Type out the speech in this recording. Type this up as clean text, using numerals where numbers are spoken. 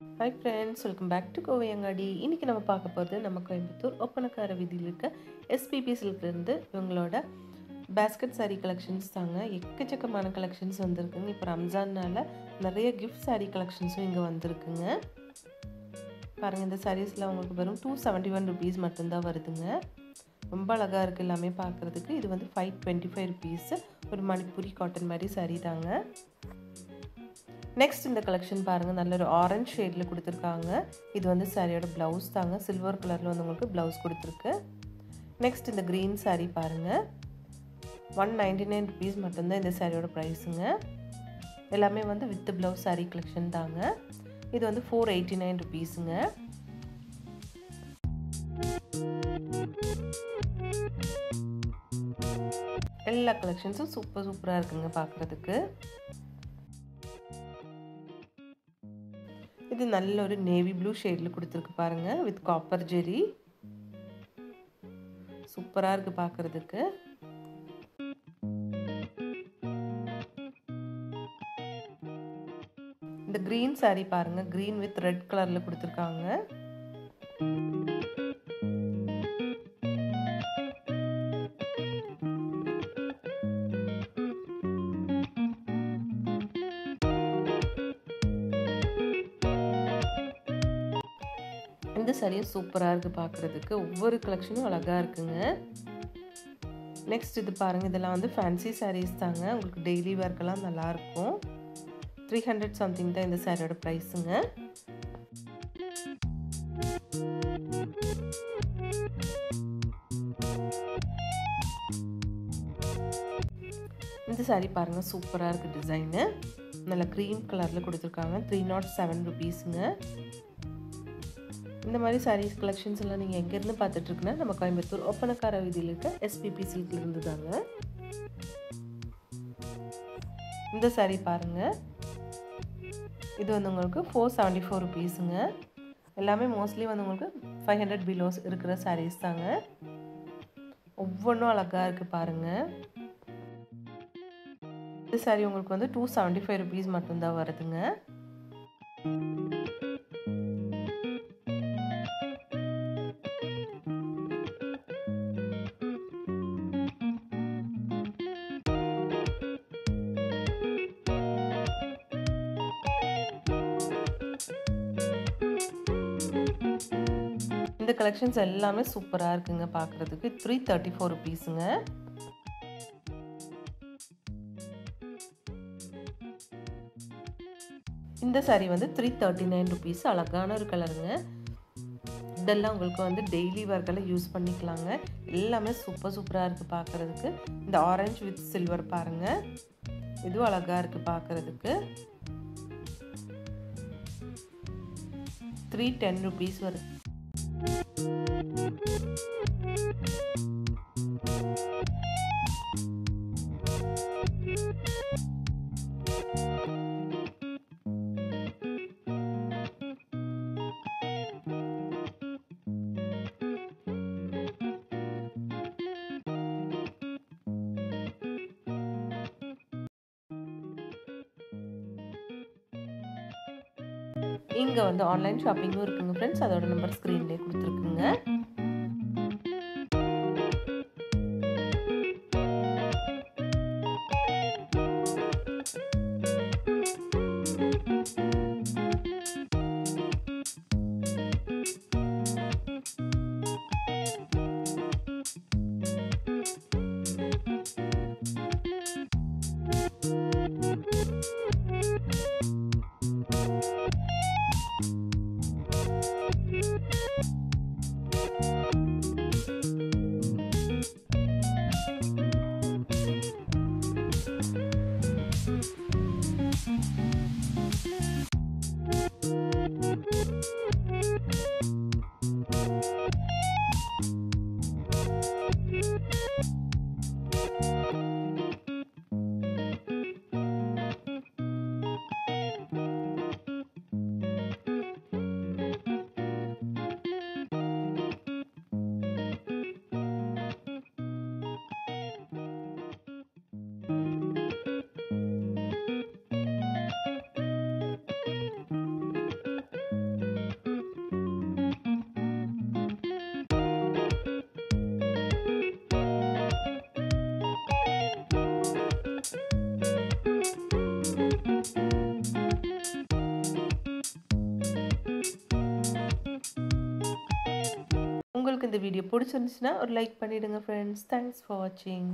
Hi friends, welcome back to Kovai Angadi. இன்னைக்கு நம்ம பார்க்க போகிறது நம்ம கோயம்புத்தூர் ஒப்பனக்கார வீதியில் இருக்க SPP சில்க்லேருந்து இவங்களோட பேஸ்கெட் சாரீ கலெக்ஷன்ஸ் தாங்க. எக்கச்சக்கமான கலெக்ஷன்ஸ் வந்திருக்குங்க. இப்போ ரம்ஜான்னால நிறைய கிஃப்ட் சாரீ கலெக்ஷன்ஸும் இங்கே வந்திருக்குங்க. பாருங்கள், இந்த சாரீஸில் உங்களுக்கு வெறும் 271 rupees மட்டும்தான் வருதுங்க. ரொம்ப அழகாக இருக்குது எல்லாமே பார்க்குறதுக்கு. இது வந்து 525 rupees. ஒரு மணிப்பூரி காட்டன் மாதிரி சாரீ தாங்க. நெக்ஸ்ட் இந்த கலெக்ஷன் பாருங்கள், நல்ல ஒரு ஆரஞ்ச் ஷேடில் கொடுத்துருக்காங்க. இது வந்து சாரியோட ப்ளவுஸ் தாங்க. சில்வர் கலரில் வந்து உங்களுக்கு ப்ளவுஸ் கொடுத்துருக்கு. நெக்ஸ்ட் இந்த க்ரீன் சாரீ பாருங்கள், 199 rupees மட்டும்தான் இந்த சாரியோட ப்ரைஸுங்க. எல்லாமே வந்து வித் ப்ளவுஸ் சாரீ கலெக்ஷன் தாங்க. இது வந்து 489 rupeesங்க. எல்லா கலெக்ஷன்ஸும் சூப்பராக இருக்குங்க பார்க்குறதுக்கு. இது நல்ல ஒரு நேவி ப்ளூ ஷேடில் கொடுத்துருக்கு பாருங்கள், வித் காப்பர் ஜெரி. சூப்பராக இருக்குது பார்க்குறதுக்கு. இந்த க்ரீன் சாரீ பாருங்கள், க்ரீன் வித் ரெட் கலரில் கொடுத்துருக்காங்க. இந்த சாரியும் சூப்பராக இருக்குது பார்க்குறதுக்கு. ஒவ்வொரு கலெக்ஷனும் அழகாக இருக்குங்க. நெக்ஸ்ட் இது பாருங்கள், இதெல்லாம் வந்து ஃபேன்சி சாரீஸ் தாங்க. உங்களுக்கு டெய்லி வேர்க்கெல்லாம் நல்லாயிருக்கும். 300 something தான் இந்த சாரியோட ப்ரைஸுங்க. இந்த சாரீ பாருங்கள், சூப்பராக இருக்குது டிசைனு. நல்லா க்ரீம் கலரில் கொடுத்துருக்காங்க. 307 rupeesங்க. இந்த மாதிரி சாரீஸ் கலெக்ஷன்ஸ் எல்லாம் நீங்கள் எங்கேருந்து பார்த்துட்ருக்குன்னா நம்ம கோயம்புத்தூர் ஒப்பனக்கார வீதியில் இருக்க SPP சில்க்லேருந்து தாங்க. இந்த சாரீ பாருங்கள், இது வந்து உங்களுக்கு 474 rupeesங்க. எல்லாமே மோஸ்ட்லி வந்து உங்களுக்கு 500 பிலோஸ் இருக்கிற சாரீஸ் தாங்க. ஒவ்வொன்றும் அழகாக இருக்குது பாருங்கள். இந்த சாரீ உங்களுக்கு வந்து 275 rupees மட்டும்தான் வருதுங்க. இந்த கலெக்ஷன்ஸ் எல்லாமே சூப்பராக இருக்குங்க பார்க்குறதுக்கு. 334 rupeesங்க. இந்த சாரீ வந்து 339 rupees. அழகான ஒரு கலருங்க. இதெல்லாம் உங்களுக்கு வந்து டெய்லி வேர்க்கெல்லாம் யூஸ் பண்ணிக்கலாங்க. எல்லாமே சூப்பராக இருக்குது பார்க்குறதுக்கு. இந்த ஆரஞ்சு வித் சில்வர் பாருங்கள், இதுவும் அழகாக இருக்குது பார்க்குறதுக்கு. 310 rupees வருது. இங்கே வந்து ஆன்லைன் ஷாப்பிங்கும் இருக்குங்க ஃப்ரெண்ட்ஸ். அதோட நம்பர் ஸ்க்ரீன்லேயே கொடுத்துருக்குங்க. உங்களுக்கு இந்த வீடியோ பிடிச்சிருந்துச்சுன்னா ஒரு லைக் பண்ணிவிடுங்க ஃப்ரெண்ட்ஸ். தேங்க்ஸ் ஃபார் வாட்சிங்.